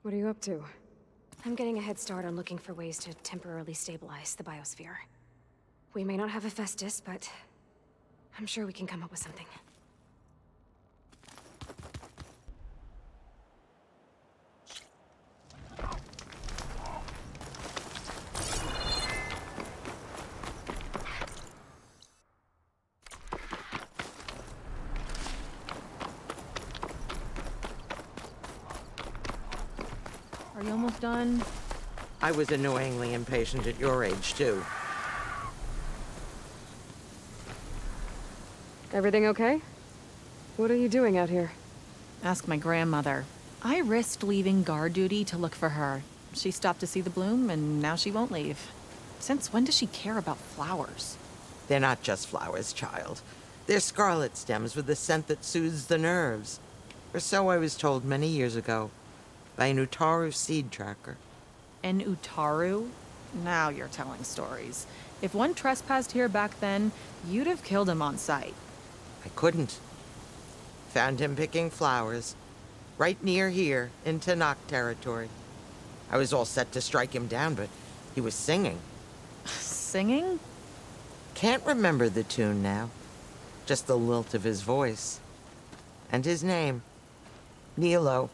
What are you up to? I'm getting a head start on looking for ways to temporarily stabilize the biosphere. We may not have Hephaestus, but I'm sure we can come up with something. Are you almost done? I was annoyingly impatient at your age, too. Everything okay? What are you doing out here? Ask my grandmother. I risked leaving guard duty to look for her. She stopped to see the bloom, and now she won't leave. Since when does she care about flowers? They're not just flowers, child. They're scarlet stems with a scent that soothes the nerves. Or so I was told many years ago, by an Utaru seed tracker. An Utaru? Now you're telling stories. If one trespassed here back then, you'd have killed him on sight. I couldn't. Found him picking flowers, right near here, in Tanakh territory. I was all set to strike him down, but he was singing. Singing? Can't remember the tune now. Just the lilt of his voice. And his name. Nilo.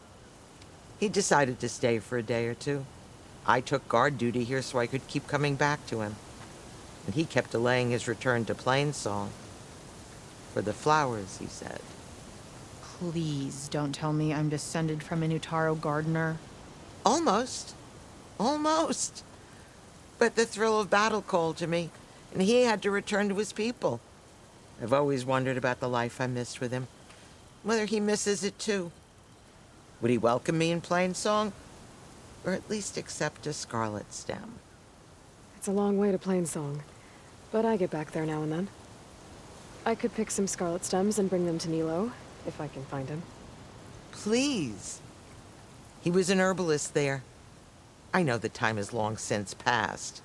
He decided to stay for a day or two. I took guard duty here so I could keep coming back to him. And he kept delaying his return to Plainsong. For the flowers, he said. Please don't tell me I'm descended from an Utaru gardener. Almost. Almost. But the thrill of battle called to me, and he had to return to his people. I've always wondered about the life I missed with him. Whether he misses it too. Would he welcome me in Plainsong? Or at least accept a scarlet stem? It's a long way to Plainsong, but I get back there now and then. I could pick some scarlet stems and bring them to Nilo, if I can find him. Please. He was an herbalist there. I know the time has long since passed,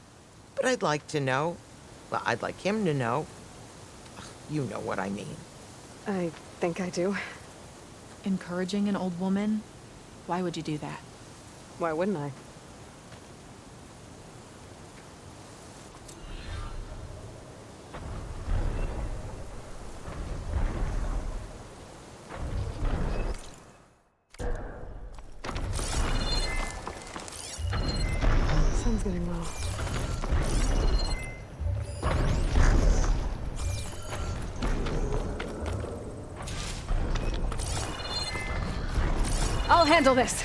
but I'd like to know. Well, I'd like him to know. You know what I mean. I think I do. Encouraging an old woman? Why would you do that? Why wouldn't I? Sun's getting low. I'll handle this.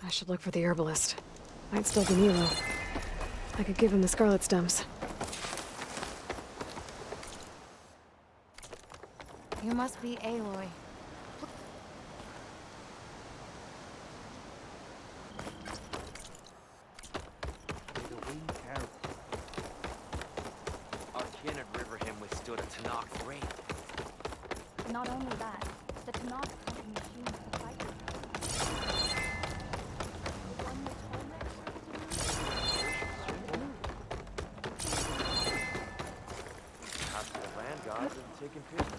I should look for the herbalist. Might still be Nilo. I could give him the scarlet stems. You must be Aloy. Our kin at Riverham withstood a Tanakh raid. Not only that, the Tanakh sent a machine to fight with her. The one with Perhaps the land gods have taken pity.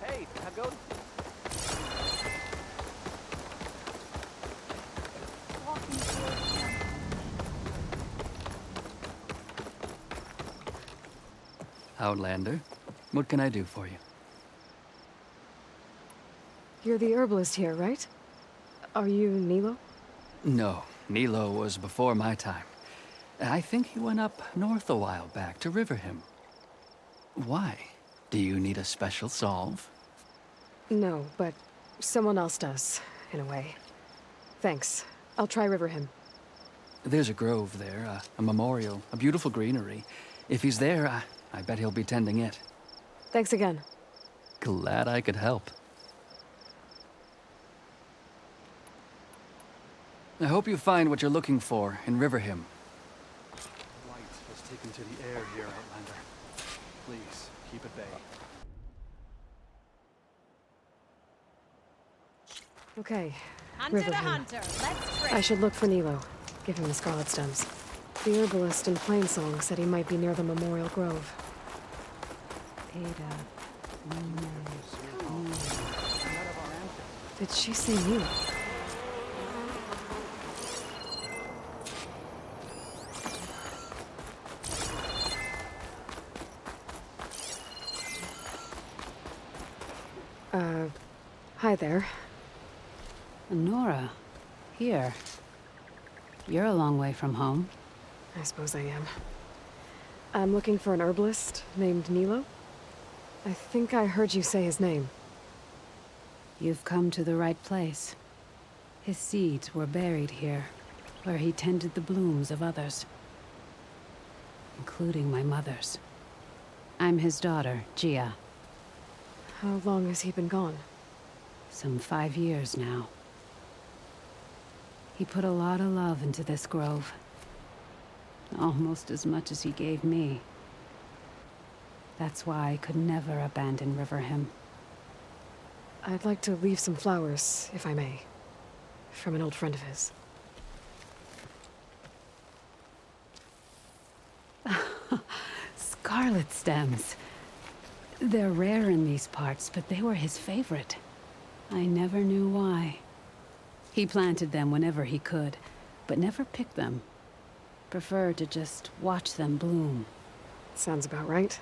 Hey, now go. walking towards them. Outlander, what can I do for you? You're the herbalist here, right? Are you Nilo? No, Nilo was before my time. I think he went up north a while back to Riverham. Why? Do you need a special solve? No, but someone else does, in a way. Thanks. I'll try Riverham. There's a grove there, a memorial, a beautiful greenery. If he's there, I bet he'll be tending it. Thanks again. Glad I could help. I hope you find what you're looking for in Riverham. Light has taken to the air here, Outlander. Please, keep at bay. Okay, Hunter to Riverham. hunter, let's trade. I should look for Nilo. Give him the scarlet stems. The herbalist in Plainsong said he might be near the Memorial Grove. Ada. Did she say Nilo? Hi there. Nora, here. You're a long way from home. I suppose I am. I'm looking for an herbalist named Nilo. I think I heard you say his name. You've come to the right place. His seeds were buried here, where he tended the blooms of others, including my mother's. I'm his daughter, Gia. How long has he been gone? Some 5 years now. He put a lot of love into this grove. Almost as much as he gave me. That's why I could never abandon Riverham. I'd like to leave some flowers, if I may. From an old friend of his. Scarlet stems. They're rare in these parts, but they were his favorite. I never knew why. He planted them whenever he could, but never picked them. Preferred to just watch them bloom. Sounds about right.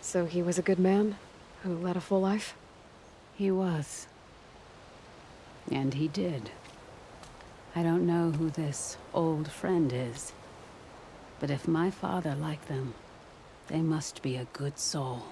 So he was a good man who led a full life? He was. And he did. I don't know who this old friend is, but if my father liked them, they must be a good soul.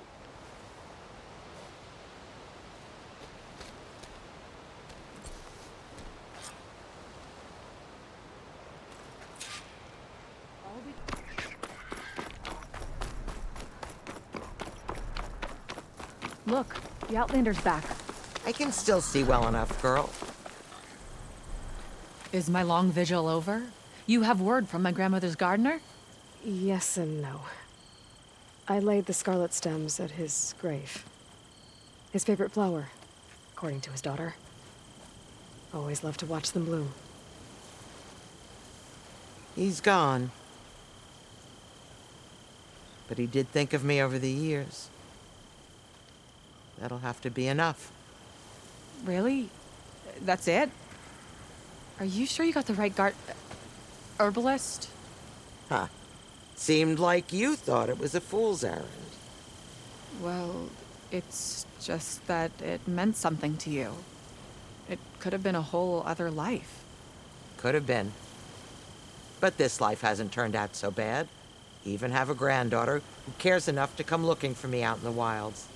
Look, the Outlander's back. I can still see well enough, girl. Is my long vigil over? You have word from my grandmother's gardener? Yes and no. I laid the scarlet stems at his grave. His favorite flower, according to his daughter. Always loved to watch them bloom. He's gone. But he did think of me over the years. That'll have to be enough. Really? That's it? Are you sure you got the right herbalist? Huh. Seemed like you thought it was a fool's errand. Well, it's just that it meant something to you. It could have been a whole other life. Could have been. But this life hasn't turned out so bad. Even have a granddaughter who cares enough to come looking for me out in the wilds.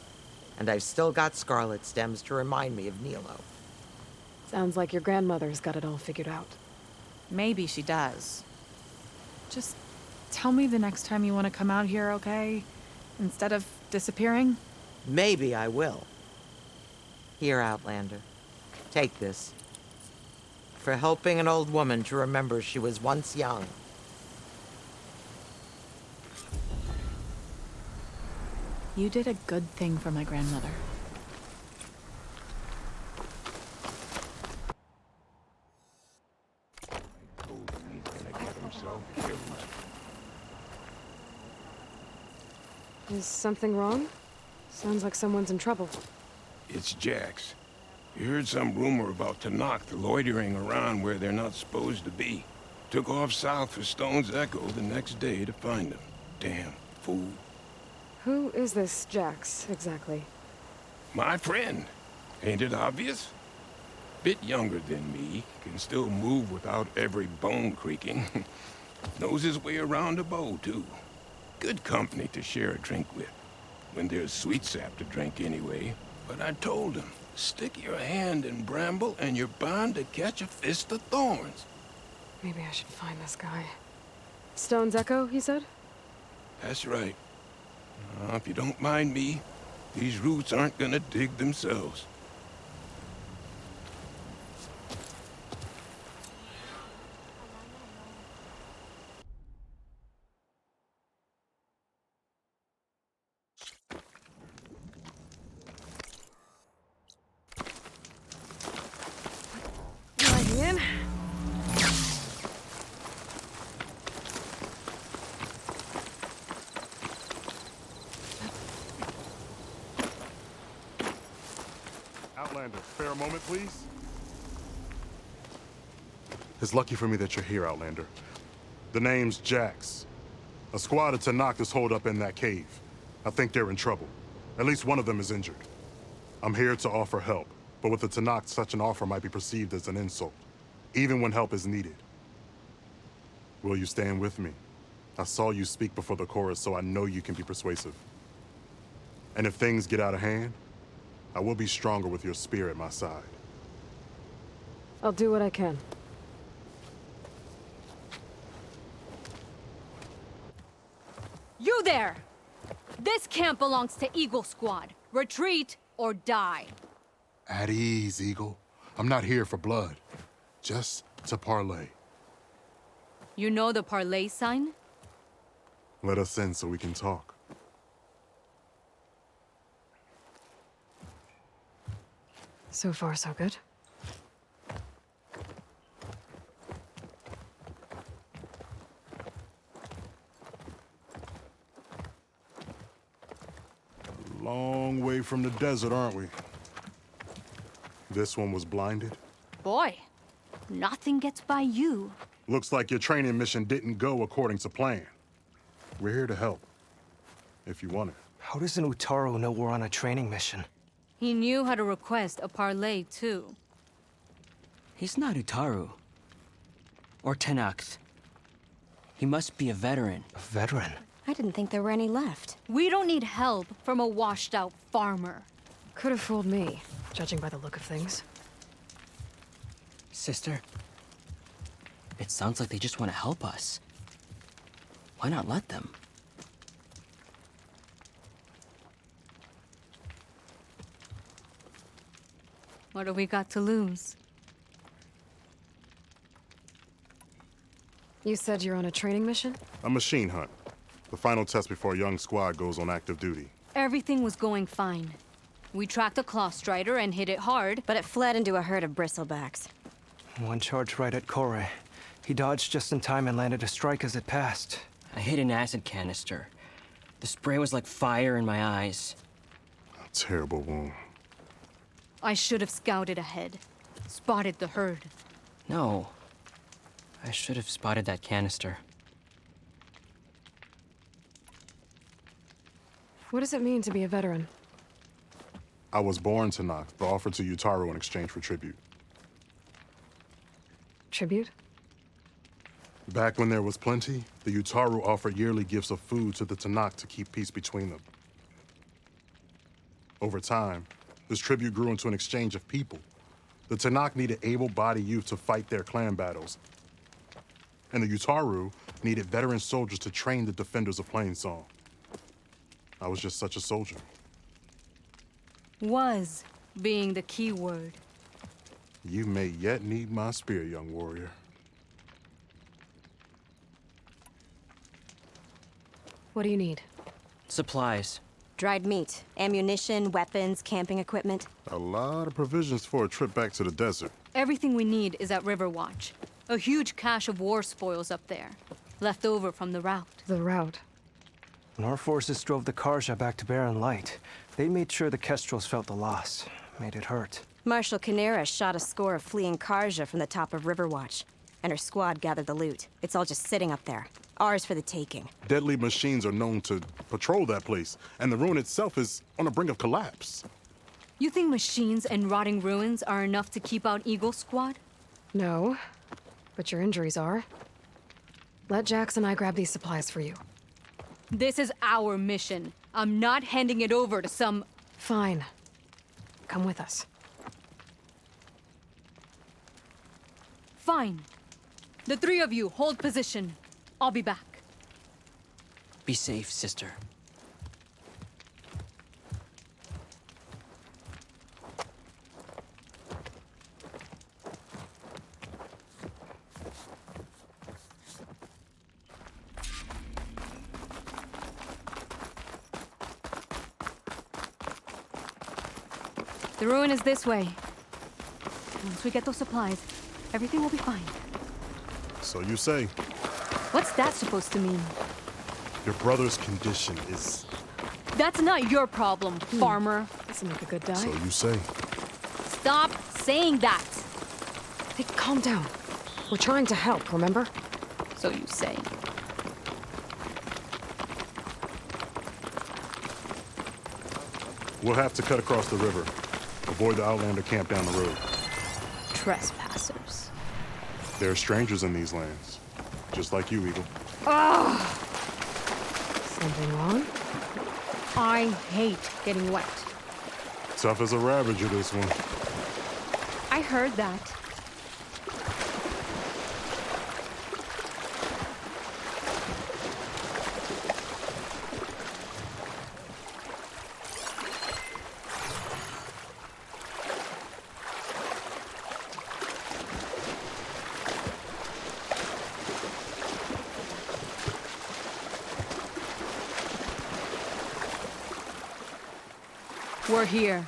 And I've still got scarlet stems to remind me of Nilo. Sounds like your grandmother's got it all figured out. Maybe she does. Just tell me the next time you want to come out here, okay? Instead of disappearing? Maybe I will. Here, Outlander. Take this. For helping an old woman to remember she was once young. You did a good thing for my grandmother. Is something wrong? Sounds like someone's in trouble. It's Jax. You heard some rumor about Tanakh loitering around where they're not supposed to be. Took off south for Stone's Echo the next day to find them. Damn fool. Who is this Jax, exactly? My friend. Ain't it obvious? Bit younger than me, can still move without every bone creaking. Knows his way around a bow, too. Good company to share a drink with. When there's sweet sap to drink anyway. But I told him, stick your hand in bramble and you're bound to catch a fist of thorns. Maybe I should find this guy. Stone's Echo, he said? That's right. If you don't mind me, these roots aren't gonna dig themselves. Right in. Outlander, spare a moment, please? It's lucky for me that you're here, Outlander. The name's Jax. A squad of Tanakh is holed up in that cave. I think they're in trouble. At least one of them is injured. I'm here to offer help, but with the Tanakh, such an offer might be perceived as an insult, even when help is needed. Will you stand with me? I saw you speak before the chorus, so I know you can be persuasive. And if things get out of hand, I will be stronger with your spear at my side. I'll do what I can. You there! This camp belongs to Eagle Squad. Retreat or die. At ease, Eagle. I'm not here for blood. Just to parlay. You know the parlay sign? Let us in so we can talk. So far, so good. Long way from the desert, aren't we? This one was blinded. Boy, nothing gets by you. Looks like your training mission didn't go according to plan. We're here to help, if you want it. How does an Utaru know we're on a training mission? He knew how to request a parlay, too. He's not Utaru. Or Tenakth. He must be a veteran. A veteran? I didn't think there were any left. We don't need help from a washed-out farmer. Could have fooled me, judging by the look of things. Sister, it sounds like they just want to help us. Why not let them? What have we got to lose? You said you're on a training mission? A machine hunt. The final test before a young squad goes on active duty. Everything was going fine. We tracked a claw strider and hit it hard, But it fled into a herd of bristlebacks. One charge right at Kore. He dodged just in time and landed a strike as it passed. I hit an acid canister. The spray was like fire in my eyes. A terrible wound. I should have scouted ahead. Spotted the herd. No. I should have spotted that canister. What does it mean to be a veteran? I was born Tanakh, but offered to Utaru in exchange for tribute. Tribute? Back when there was plenty, the Utaru offered yearly gifts of food to the Tanakh to keep peace between them. Over time, this tribute grew into an exchange of people. The Tanakh needed able-bodied youth to fight their clan battles. And the Utaru needed veteran soldiers to train the defenders of Plainsong. I was just such a soldier. Was being the key word. You may yet need my spear, young warrior. What do you need? Supplies. Dried meat, ammunition, weapons, camping equipment. A lot of provisions for a trip back to the desert. Everything we need is at Riverwatch. A huge cache of war spoils up there, left over from the rout. The route. When our forces drove the Karja back to Barren Light, they made sure the Kestrels felt the loss. Made it hurt. Marshal Canera shot a score of fleeing Karja from the top of Riverwatch, and her squad gathered the loot. It's all just sitting up there. Ours for the taking. Deadly machines are known to patrol that place, and the ruin itself is on the brink of collapse. You think machines and rotting ruins are enough to keep out Eagle Squad? No, but your injuries are. Let Jax and I grab these supplies for you. This is our mission. I'm not handing it over to some... Fine. Come with us. Fine. The three of you hold position. I'll be back. Be safe, sister. The ruin is this way. Once we get those supplies, everything will be fine. So you say. What's that supposed to mean? Your brother's condition is... That's not your problem, farmer. Doesn't make a good die. So you say. Stop saying that. Hey, calm down. We're trying to help, remember? So you say. We'll have to cut across the river. Avoid the Outlander camp down the road. Trespassers. There are strangers in these lands. Just like you, Eagle. Something wrong? I hate getting wet. Tough as a ravager, this one. I heard that. We're here.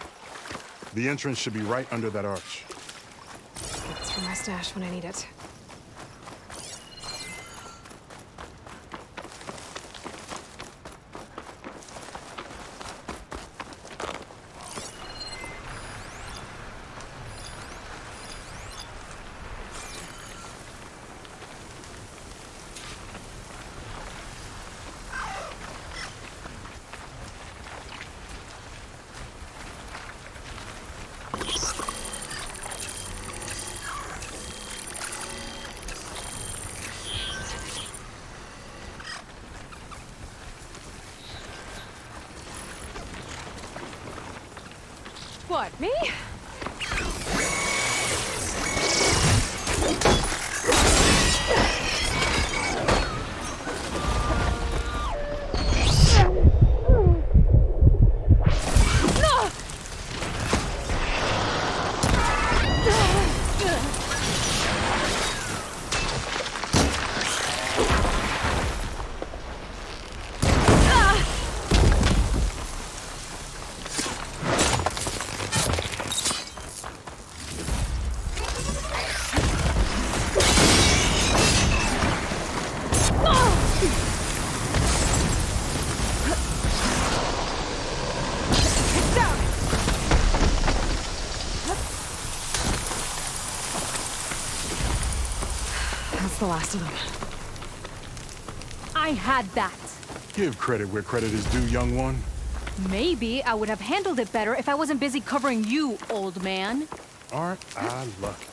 The entrance should be right under that arch. It's for my stash when I need it. What, me? That's the last of them. I had that. Give credit where credit is due, young one. Maybe I would have handled it better if I wasn't busy covering you, old man. Aren't I lucky?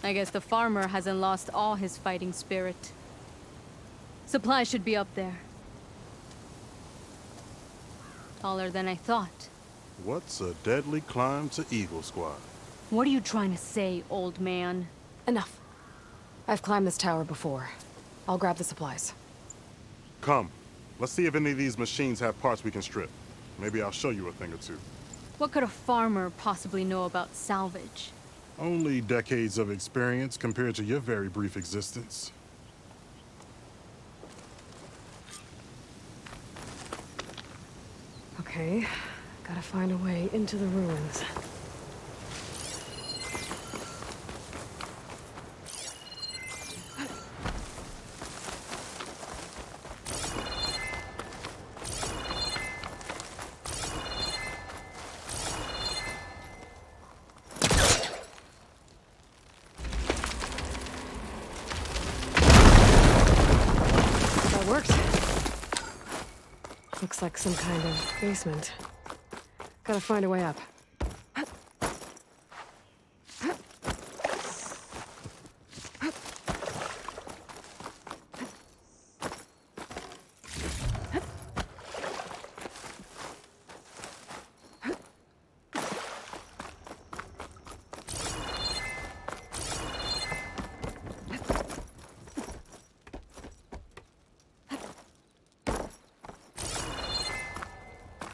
I guess the farmer hasn't lost all his fighting spirit. Supplies should be up there. Taller than I thought. What's a deadly climb to Eagle Squad? What are you trying to say, old man? Enough. I've climbed this tower before. I'll grab the supplies. Come. Let's see if any of these machines have parts we can strip. Maybe I'll show you a thing or two. What could a farmer possibly know about salvage? Only decades of experience compared to your very brief existence. Okay, gotta find a way into the ruins. That worked. Looks like some kind of basement. Gotta find a way up.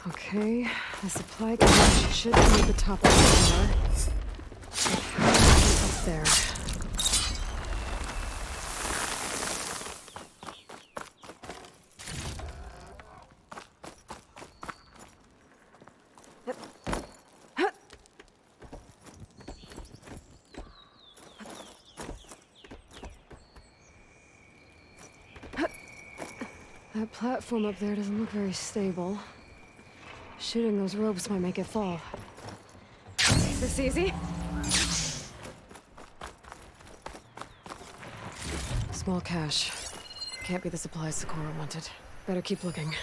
Okay, the supply cache should be at the top of the tower. But how do I get up there? That platform up there doesn't look very stable. Shooting those ropes might make it fall. Is this easy? Small cache. Can't be the supplies Sakura wanted. Better keep looking.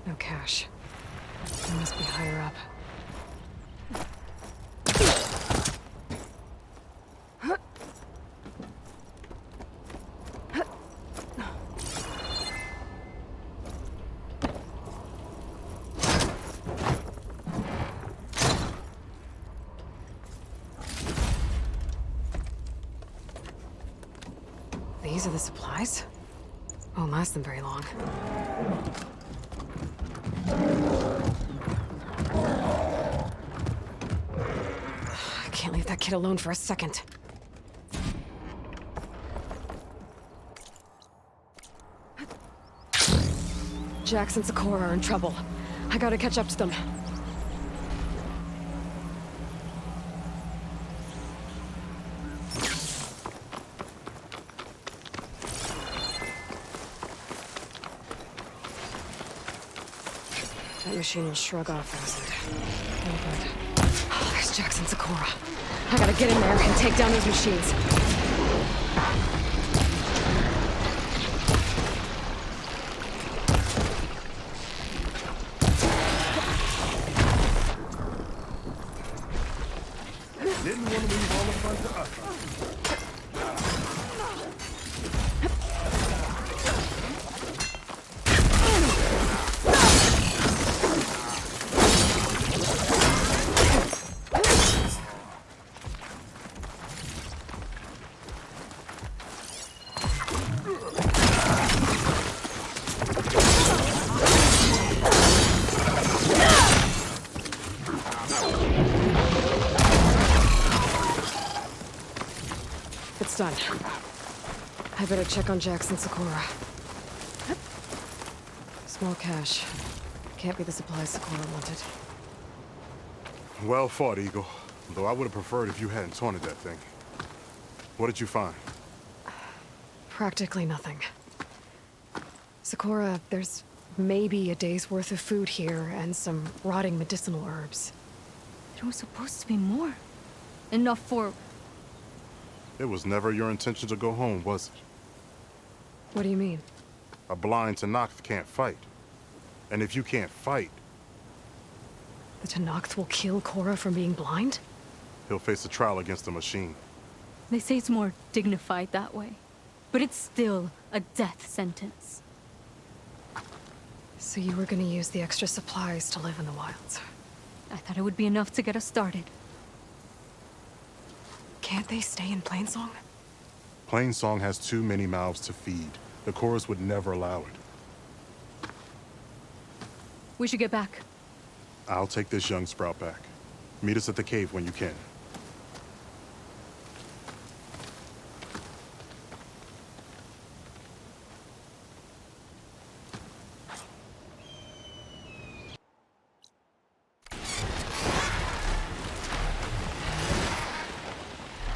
No cache. It must be higher up. These are the supplies? Won't last them very long. I can't leave that kid alone for a second. Jax and Sakura are in trouble. I gotta catch up to them. That machine will shrug off acid. No good. Oh, there's Jax and Sakura. I gotta get in there and take down those machines. Didn't want to leave all the fun to us. It's done. I better check on Jax and Sakura. Small cache. Can't be the supplies Sakura wanted. Well fought, Eagle. Though I would have preferred if you hadn't taunted that thing. What did you find? Practically nothing. Sakura, there's maybe a day's worth of food here and some rotting medicinal herbs. There was supposed to be more. Enough for... It was never your intention to go home, was it? What do you mean? A blind Tenakth can't fight. And if you can't fight, The Tenakth will kill Korra from being blind? he'll face a trial against the machine. They say it's more dignified that way. But it's still a death sentence. So you were gonna use the extra supplies to live in the wilds. I thought it would be enough to get us started. Can't they stay in Plainsong? Plainsong has too many mouths to feed. The chorus would never allow it. We should get back. I'll take this young sprout back. Meet us at the cave when you can.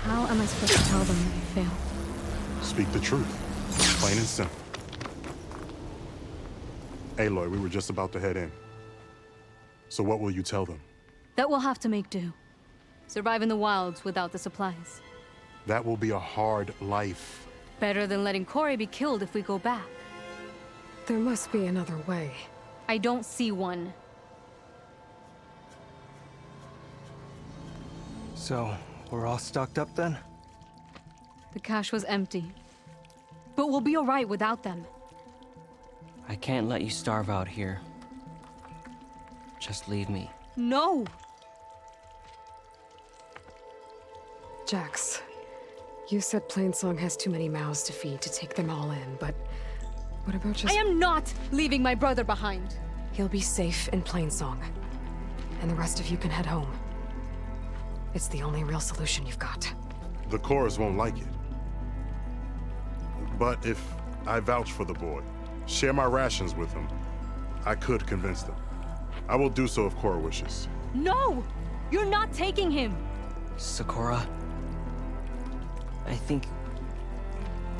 How am I supposed to tell them that we failed? Speak the truth. Plain and simple. Aloy, we were just about to head in. So what will you tell them? That we'll have to make do. Survive in the wilds without the supplies. That will be a hard life. Better than letting Corey be killed if we go back. There must be another way. I don't see one. So, we're all stocked up then? The cache was empty. But we'll be alright without them. I can't let you starve out here. Just leave me. No! Jax, you said Plainsong has too many mouths to feed to take them all in, but what about just— I am not leaving my brother behind! He'll be safe in Plainsong, and the rest of you can head home. It's the only real solution you've got. The chorus won't like it. But if I vouch for the boy, share my rations with him, I could convince them. I will do so if Korra wishes. No! You're not taking him! Sakura, I think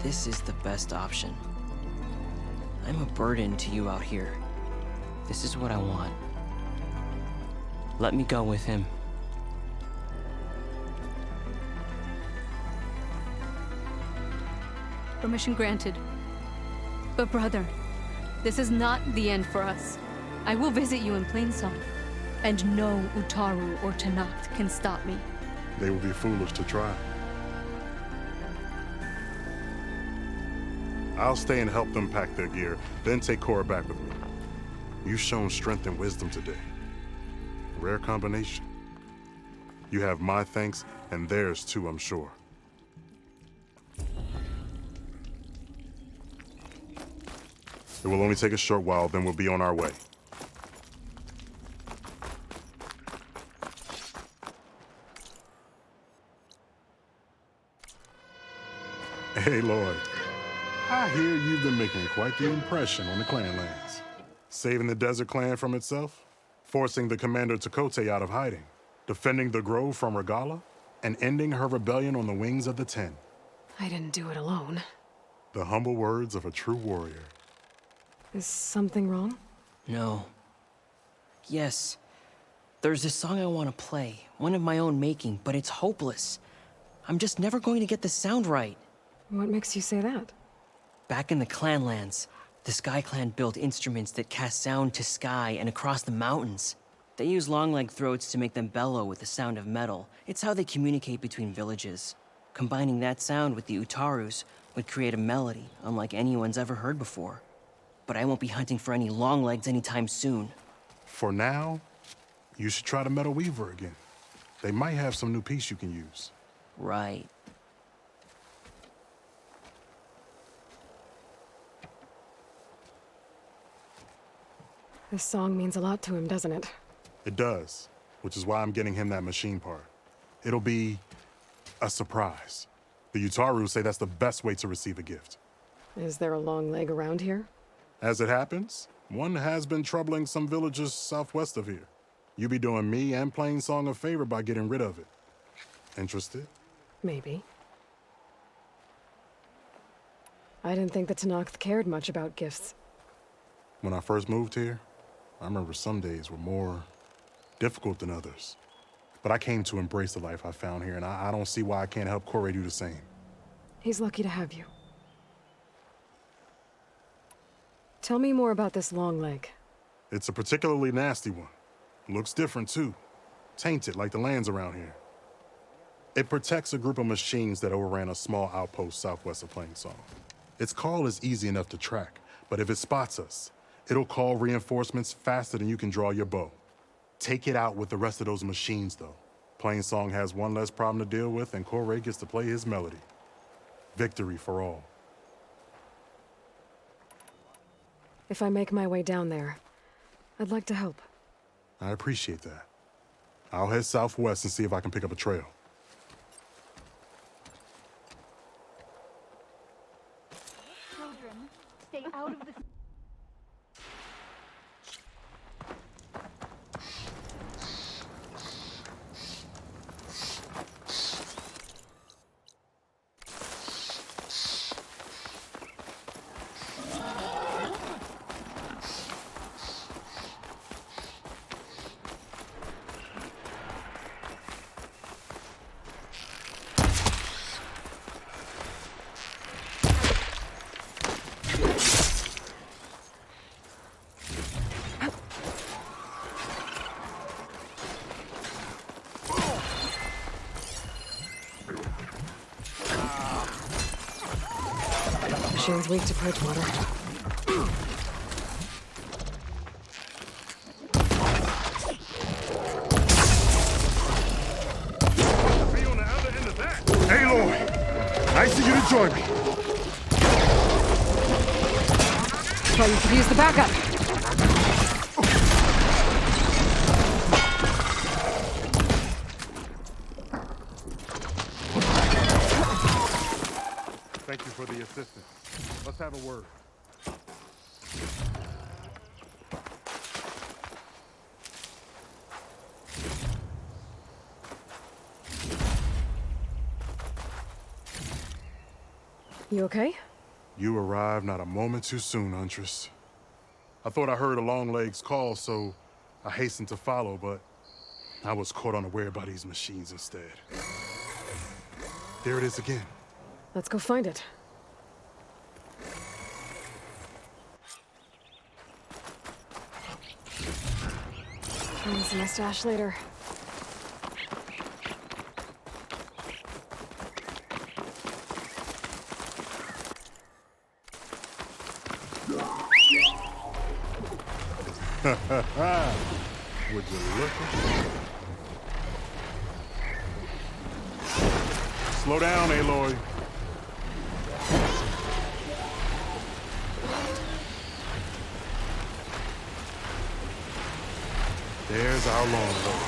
this is the best option. I'm a burden to you out here. This is what I want. Let me go with him. Permission granted. But brother, this is not the end for us. I will visit you in Plainsong, and no Utaru or Tenakth can stop me. They would be foolish to try. I'll stay and help them pack their gear, then take Korra back with me. You've shown strength and wisdom today. Rare combination. You have my thanks, and theirs too, I'm sure. It will only take a short while, then we'll be on our way. Hey, Lloyd. I hear you've been making quite the impression on the clan lands. Saving the desert clan from itself, forcing the commander Tekote out of hiding, defending the grove from Regala, and ending her rebellion on the wings of the Ten. I didn't do it alone. The humble words of a true warrior. Is something wrong? No. Yes. There's this song I want to play, one of my own making, but it's hopeless. I'm just never going to get the sound right. What makes you say that? Back in the Clanlands, the Sky Clan built instruments that cast sound to sky and across the mountains. They use long-leg throats to make them bellow with the sound of metal. It's how they communicate between villages. Combining that sound with the Utarus would create a melody unlike anyone's ever heard before. But I won't be hunting for any longlegs anytime soon. For now, you should try the Metal Weaver again. They might have some new piece you can use. Right. This song means a lot to him, doesn't it? It does, which is why I'm getting him that machine part. It'll be a surprise. The Utaru say that's the best way to receive a gift. Is there a long leg around here? As it happens, one has been troubling some villages southwest of here. You be doing me and Plainsong a favor by getting rid of it. Interested? Maybe. I didn't think the Tenakth cared much about gifts. When I first moved here, I remember some days were more difficult than others. But I came to embrace the life I found here, and I don't see why I can't help Corey do the same. He's lucky to have you. Tell me more about this long leg. It's a particularly nasty one. Looks different, too. Tainted, like the lands around here. It protects a group of machines that overran a small outpost southwest of Plainsong. Its call is easy enough to track, but if it spots us, it'll call reinforcements faster than you can draw your bow. Take it out with the rest of those machines, though. Plainsong has one less problem to deal with, and Corey gets to play his melody. Victory for all. If I make my way down there, I'd like to help. I appreciate that. I'll head southwest and see if I can pick up a trail. Children, stay out of the... Machine's weak to Bridgewater. Be on the other end of that. Hey, Lloyd. Nice of you to join me. Thought you could use the backup. Thank you for the assistance. Let's have a word. You okay? You arrived not a moment too soon, Huntress. I thought I heard a Longleg's call, so I hastened to follow, but I was caught unaware by these machines instead. There it is again. Let's go find it. Find some mustache later. Would you look at it? Slow down, Aloy. There's our long road.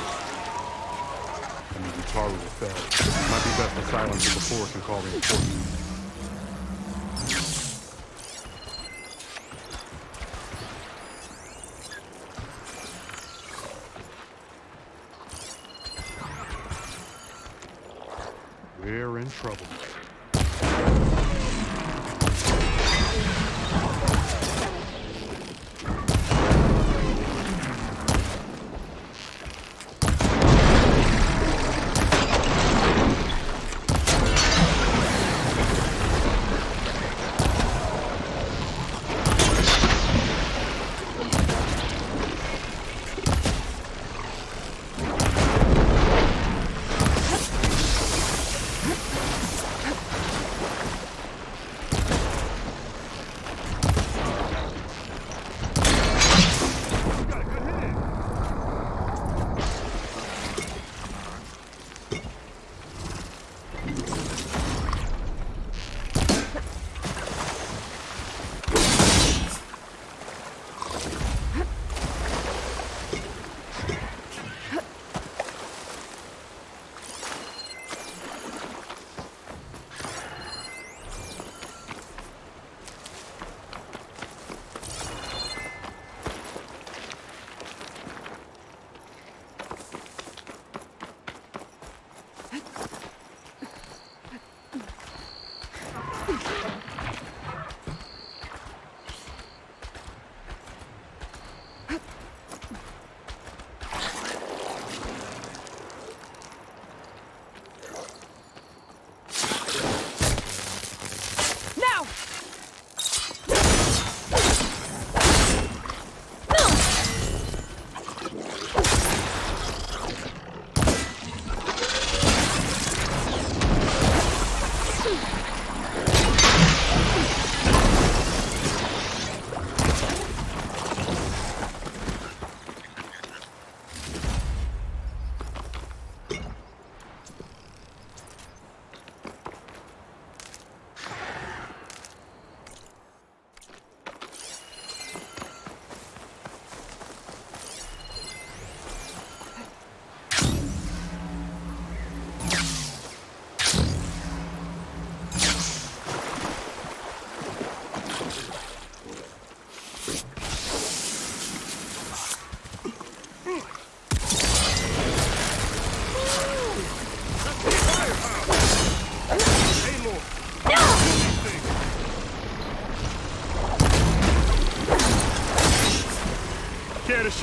I mean, Utaru will fail. Might be best to silence it before it can call reinforcements. We're in trouble.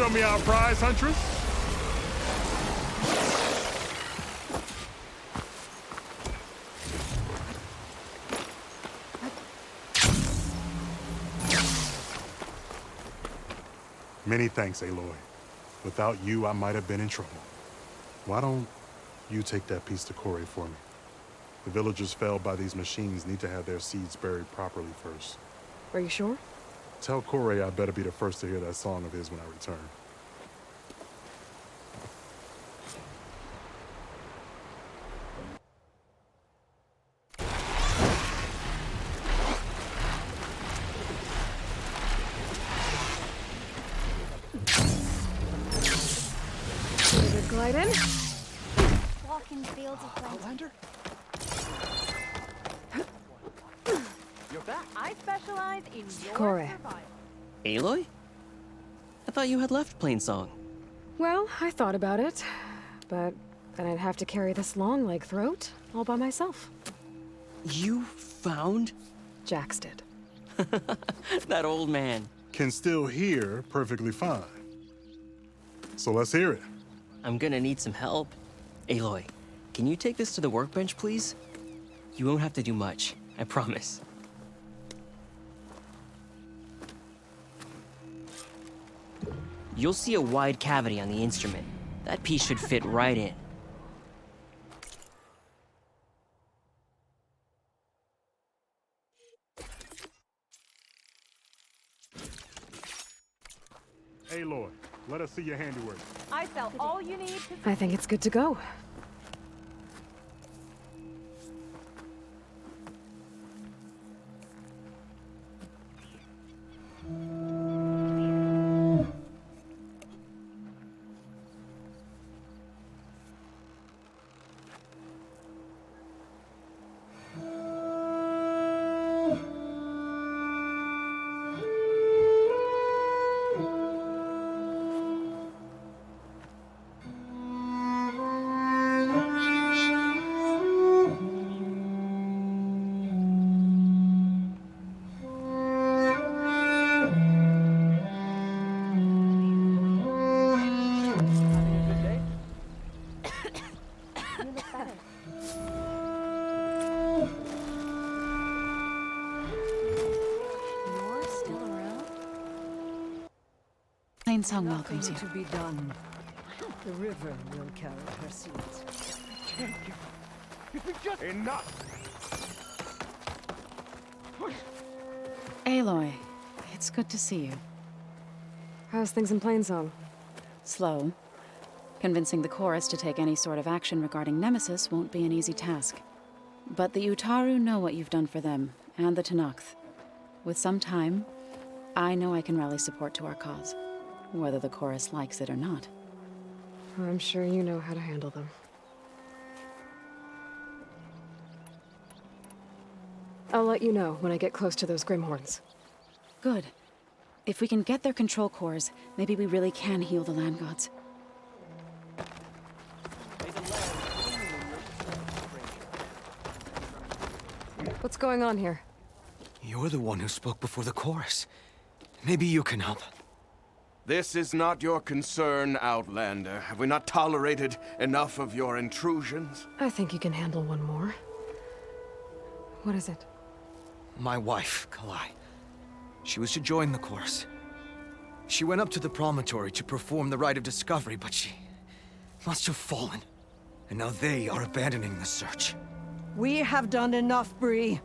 show me our prize, Huntress? Many thanks, Aloy. Without you, I might have been in trouble. Why don't you take that piece to Corey for me? The villagers felled by these machines need to have their seeds buried properly first. Are you sure? Tell Corey I better be the first to hear that song of his when I return. Glide in. Walk in fields of plenty. Outlander? You're back. I specialize in your Corey. survival. Aloy? I thought you had left Plainsong. Well, I thought about it, but then I'd have to carry this long leg throat all by myself. You found Jax did. that old man? Can still hear perfectly fine. So let's hear it. I'm gonna need some help. Aloy, can you take this to the workbench, please? You won't have to do much, I promise. You'll see a wide cavity on the instrument. That piece should fit right in. Aloy, let us see your handiwork. I sell all you need to... I think it's good to go. Plainsong welcomes you. To be done. The river will carry her seeds. Enough! Aloy, it's good to see you. How's things in Plainsong? Slow. Convincing the chorus to take any sort of action regarding Nemesis won't be an easy task. But the Utaru know what you've done for them, and the Tenakth. With some time, I know I can rally support to our cause, whether the chorus likes it or not. I'm sure you know how to handle them. I'll let you know when I get close to those Grimhorns. Good. If we can get their control cores, maybe we really can heal the land gods. What's going on here? You're the one who spoke before the chorus. Maybe you can help. This is not your concern, Outlander. Have we not tolerated enough of your intrusions? I think you can handle one more. What is it? My wife, Kalai. She was to join the chorus. She went up to the Promontory to perform the rite of discovery, but she must have fallen. And now they are abandoning the search. We have done enough, Bree.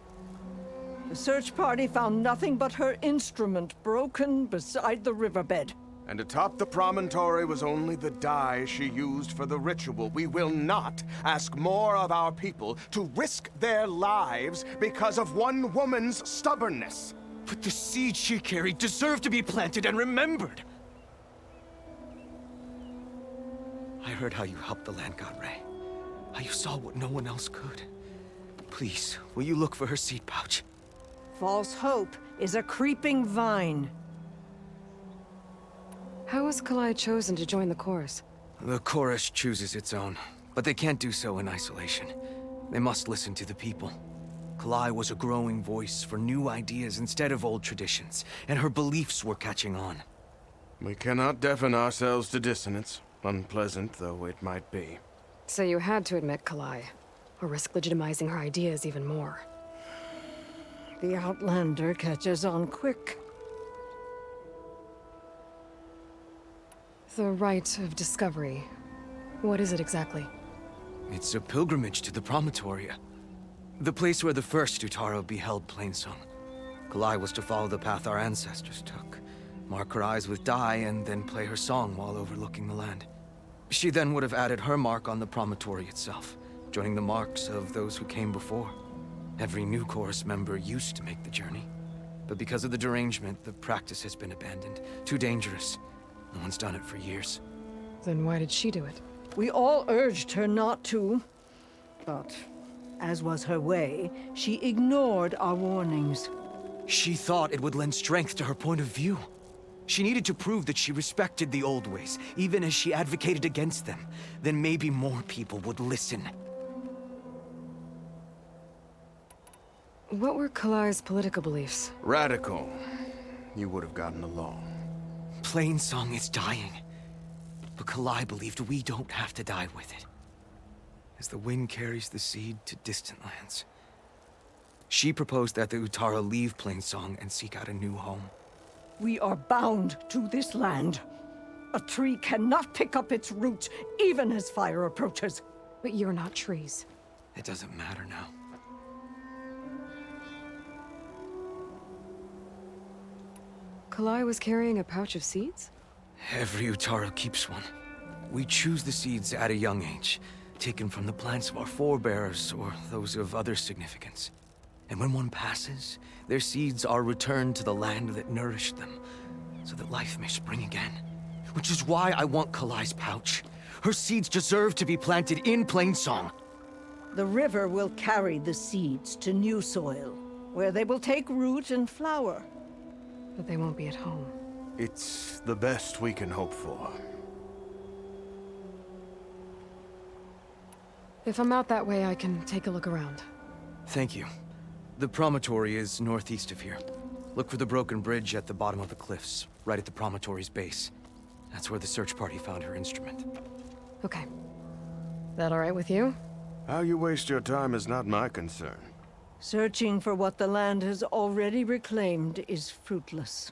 The search party found nothing but her instrument broken beside the riverbed. And atop the promontory was only the dye she used for the ritual. We will not ask more of our people to risk their lives because of one woman's stubbornness. But the seed she carried deserved to be planted and remembered. I heard how you helped the land god Ray. How you saw what no one else could. Please, will you look for her seed pouch? False hope is a creeping vine. How was Kalai chosen to join the chorus? The chorus chooses its own, but they can't do so in isolation. They must listen to the people. Kalai was a growing voice for new ideas instead of old traditions, and her beliefs were catching on. We cannot deafen ourselves to dissonance, unpleasant though it might be. So you had to admit Kalai, or risk legitimizing her ideas even more. The Outlander catches on quick. The Rite of Discovery. What is it exactly? It's a pilgrimage to the Promontory. The place where the first Utaro beheld Plainsong. Kalai was to follow the path our ancestors took. Mark her eyes with dye and then play her song while overlooking the land. She then would have added her mark on the Promontory itself, joining the marks of those who came before. Every new chorus member used to make the journey. But because of the derangement, the practice has been abandoned. Too dangerous. No one's done it for years. Then why did she do it? We all urged her not to, but as was her way, she ignored our warnings. She thought it would lend strength to her point of view. She needed to prove that she respected the old ways, even as she advocated against them. Then maybe more people would listen. What were Kalai's political beliefs? Radical. You would have gotten along. Plainsong is dying. But Kalai believed we don't have to die with it. As the wind carries the seed to distant lands. She proposed that the Utara leave Plainsong and seek out a new home. We are bound to this land. A tree cannot pick up its roots, even as fire approaches. But you're not trees. It doesn't matter now. Kalai was carrying a pouch of seeds? Every Utaro keeps one. We choose the seeds at a young age, taken from the plants of our forebears or those of other significance. And when one passes, their seeds are returned to the land that nourished them, so that life may spring again. Which is why I want Kalai's pouch. Her seeds deserve to be planted in Plainsong. The river will carry the seeds to new soil, where they will take root and flower. But they won't be at home. It's the best we can hope for. If I'm out that way, I can take a look around. Thank you. The Promontory is northeast of here. Look for the broken bridge at the bottom of the cliffs, right at the Promontory's base. That's where the search party found her instrument. Okay. That all right with you? How you waste your time is not my concern. Searching for what the land has already reclaimed is fruitless.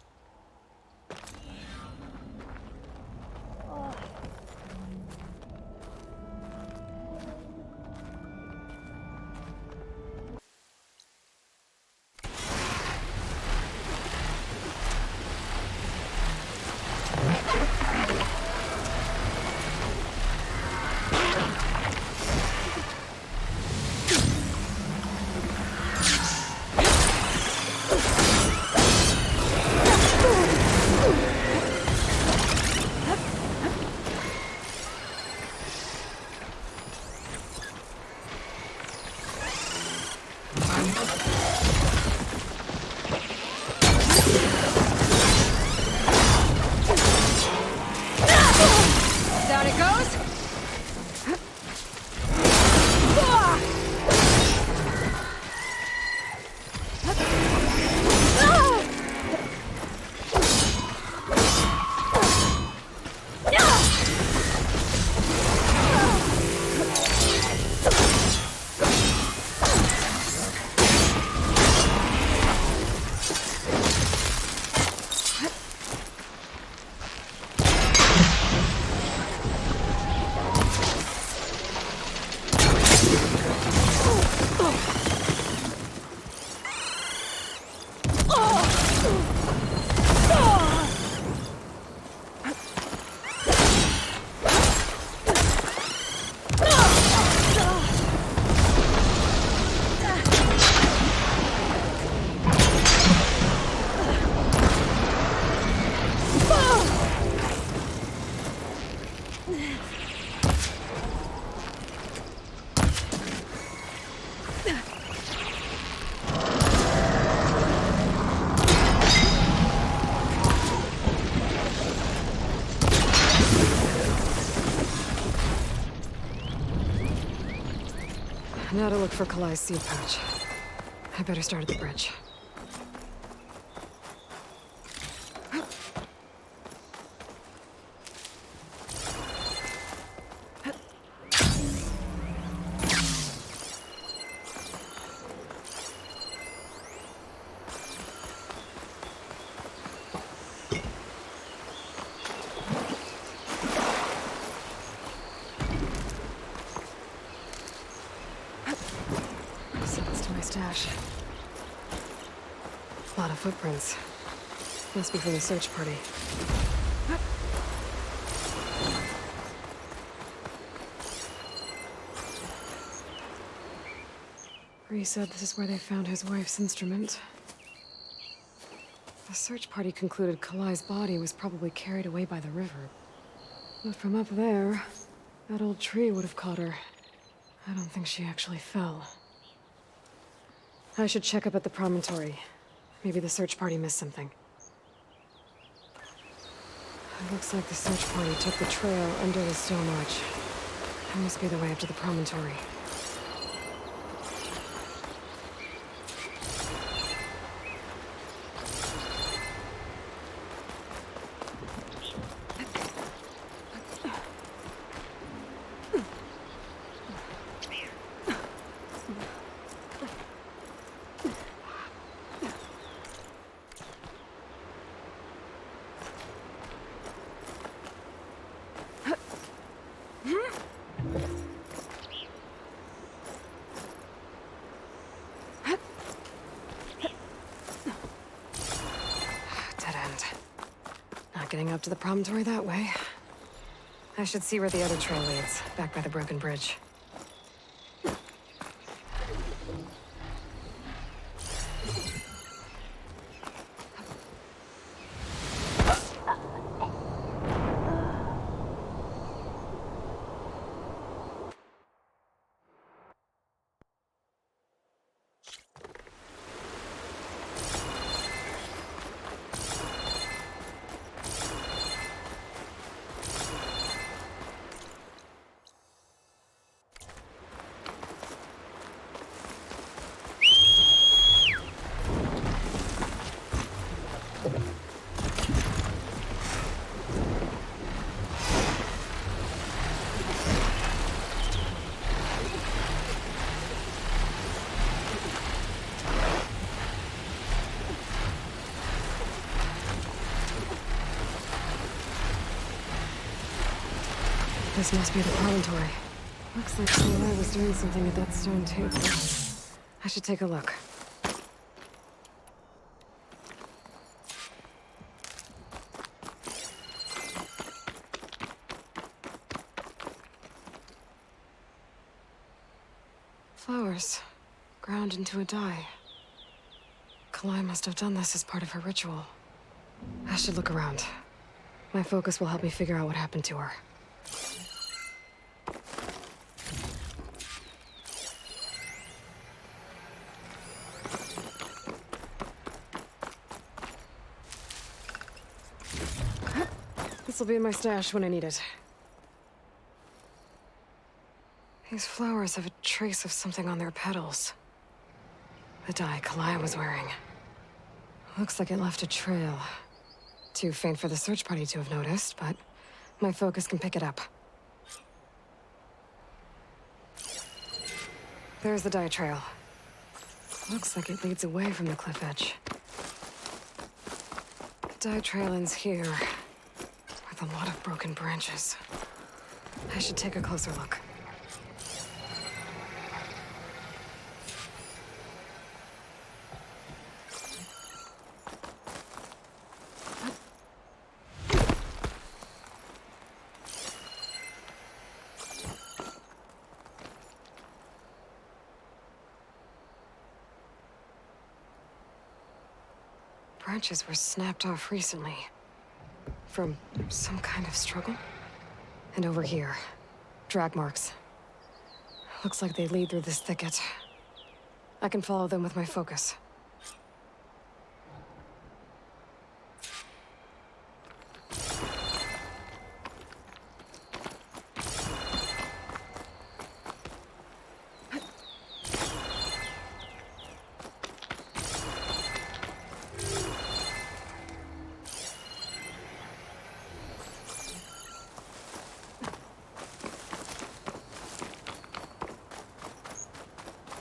Down it goes. Now to look for Kalai's seed pouch. I better start at the bridge. stash. A lot of footprints. Must be from the search party. Bree said this is where they found his wife's instrument. The search party concluded Kalai's body was probably carried away by the river. But from up there, that old tree would have caught her. I don't think she actually fell. I should check up at the Promontory. Maybe the search party missed something. It looks like the search party took the trail under the stone arch. That must be the way up to the Promontory. Getting up to the promontory that way. I should see where the other trail leads, back by the broken bridge. This must be the promontory. Looks like Kalai was doing something at that stone table. I should take a look. Flowers, ground into a dye. Kalai must have done this as part of her ritual. I should look around. My focus will help me figure out what happened to her. This'll be in my stash when I need it. These flowers have a trace of something on their petals. The dye Kalai was wearing. Looks like it left a trail. Too faint for the search party to have noticed, but my focus can pick it up. There's the dye trail. Looks like it leads away from the cliff edge. The dye trail ends here, with a lot of broken branches. I should take a closer look. Branches were snapped off recently. From some kind of struggle? And over here, drag marks. Looks like they lead through this thicket. I can follow them with my focus.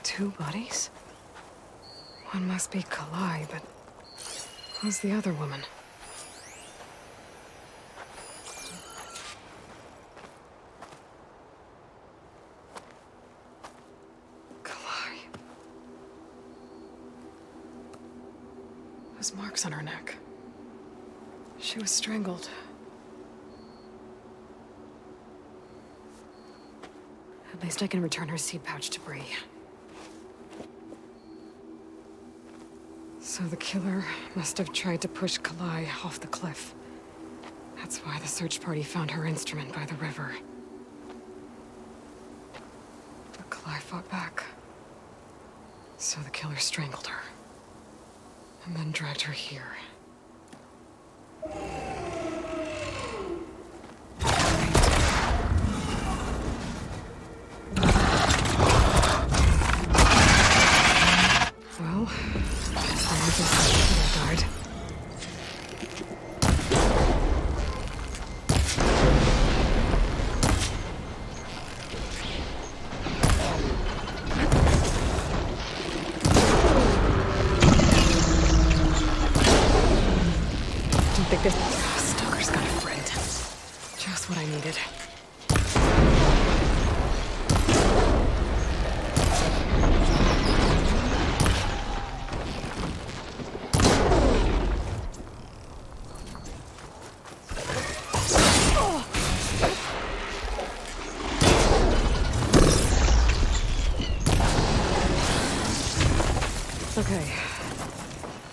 Two bodies? One must be Kalai, but who's the other woman? Kalai. Those marks on her neck. She was strangled. At least I can return her seed pouch to Bree. So the killer must have tried to push Kalai off the cliff. That's why the search party found her instrument by the river. But Kalai fought back. So the killer strangled her. And then dragged her here. Well, I guess the killer died. I think this stalker's got a friend. Just what I needed. Okay.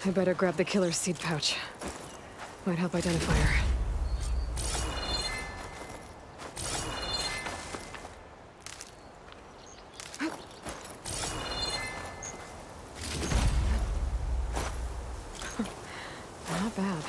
I better grab the killer's seed pouch. Might help identify her. Not bad.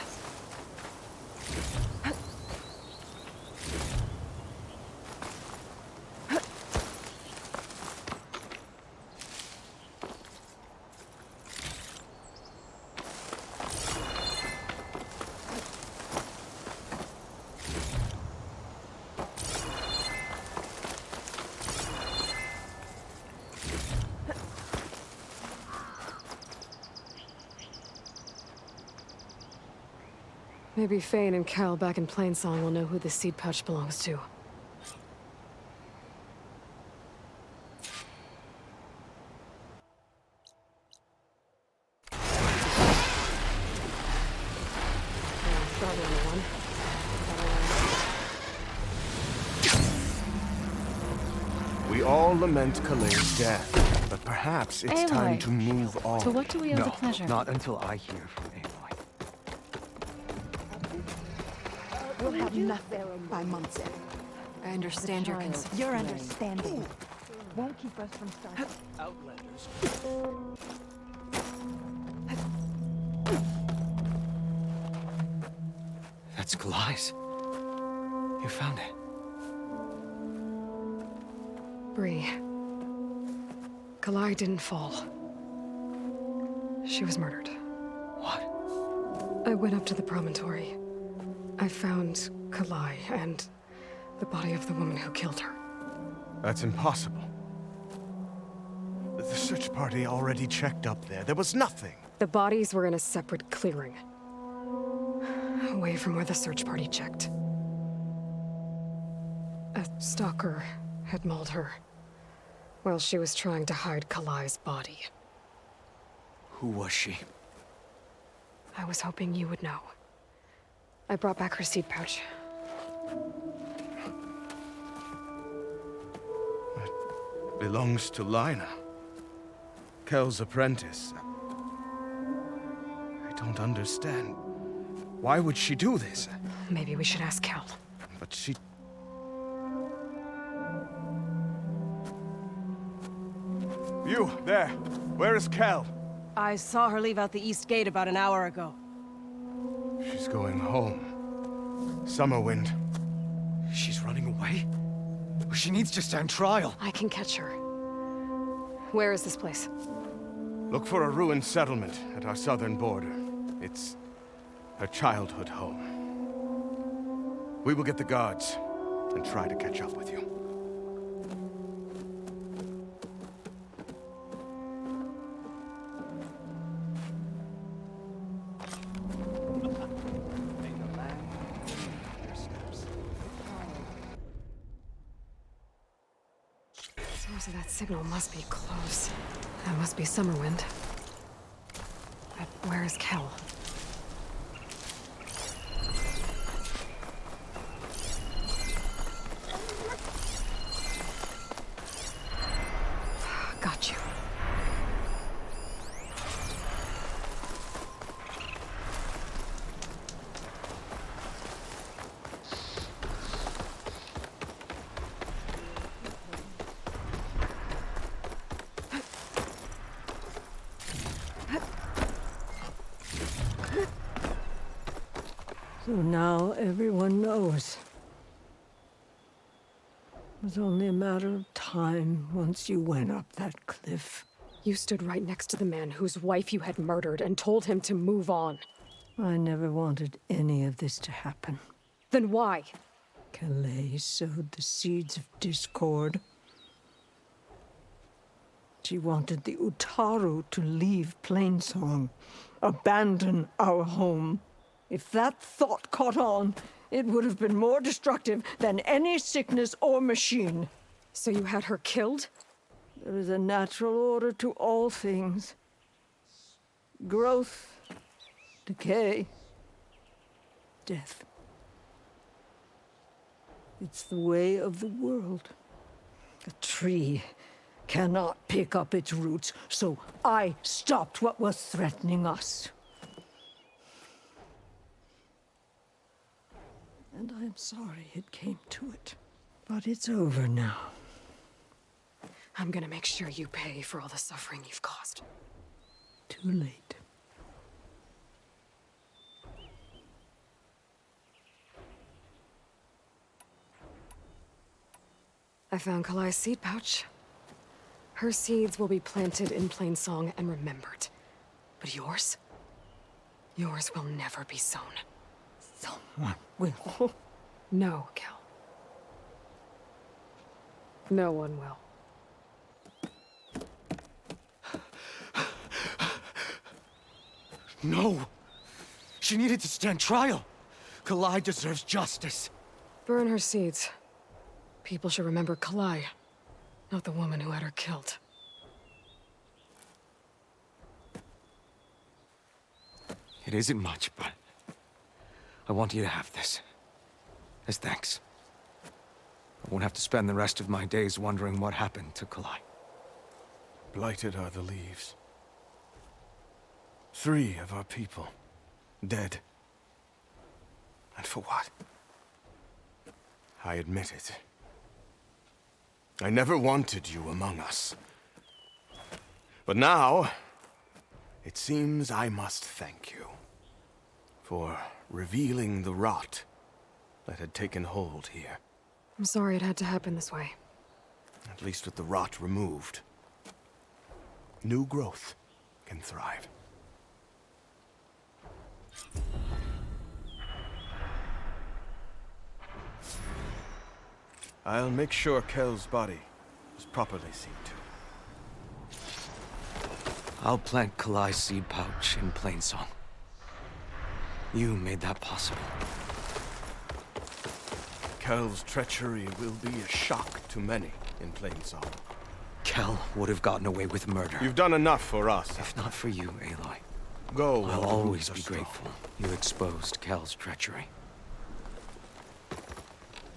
Maybe Fane and Cal back in Plainsong will know who the seed pouch belongs to. We all lament Kalei's death, but perhaps it's time to move on. To what do we owe No, the pleasure? not until I hear from Aloy. We'll have nothing by month's end. I understand your concern. Your understanding won't keep us from starting. Outlanders. That's Kalai's. You found it. Bree. Kalai didn't fall. She was murdered. What? I went up to the Promontory. I found Kalai and the body of the woman who killed her. That's impossible. The search party already checked up there. There was nothing. The bodies were in a separate clearing. Away from where the search party checked. A stalker had mauled her while she was trying to hide Kalai's body. Who was she? I was hoping you would know. I brought back her seed pouch. It belongs to Lina. Kel's apprentice. I don't understand. Why would she do this? Maybe we should ask Cal. But she... You, there. Where is Kel? I saw her leave out the east gate about an hour ago. She's going home. Summerwind. She's running away? She needs to stand trial. I can catch her. Where is this place? Look for a ruined settlement at our southern border. It's her childhood home. We will get the guards and try to catch up with you. Source of that signal must be close. That must be Summerwind. But where is Kel? Got you. So now everyone knows. It was only a matter of time once you went up that cliff. You stood right next to the man whose wife you had murdered and told him to move on. I never wanted any of this to happen. Then why? Calais sowed the seeds of discord. She wanted the Utaru to leave Plainsong, abandon our home. If that thought caught on, it would have been more destructive than any sickness or machine. So you had her killed? There is a natural order to all things. Growth, decay, death. It's the way of the world. A tree cannot pick up its roots, so I stopped what was threatening us. And I'm sorry it came to it. But it's over now. I'm gonna make sure you pay for all the suffering you've caused. Too late. I found Kalai's seed pouch. Her seeds will be planted in Plainsong and remembered. But yours? Yours will never be sown. Someone will. No, Kel. No one will. No! She needed to stand trial! Kalai deserves justice. Burn her seeds. People should remember Kalai, not the woman who had her killed. It isn't much, but I want you to have this. As thanks. I won't have to spend the rest of my days wondering what happened to Kalai. Blighted are the leaves. 3 of our people, dead. And for what? I admit it. I never wanted you among us. But now, it seems I must thank you for revealing the rot that had taken hold here. I'm sorry it had to happen this way. At least with the rot removed, new growth can thrive. I'll make sure Kel's body is properly seen to. I'll plant Kalai's seed pouch in Plainsong. You made that possible. Kel's treachery will be a shock to many in Plainsong. Kel would have gotten away with murder. You've done enough for us. If not for you, Aloy. Go. I'll always be grateful you exposed Kel's treachery.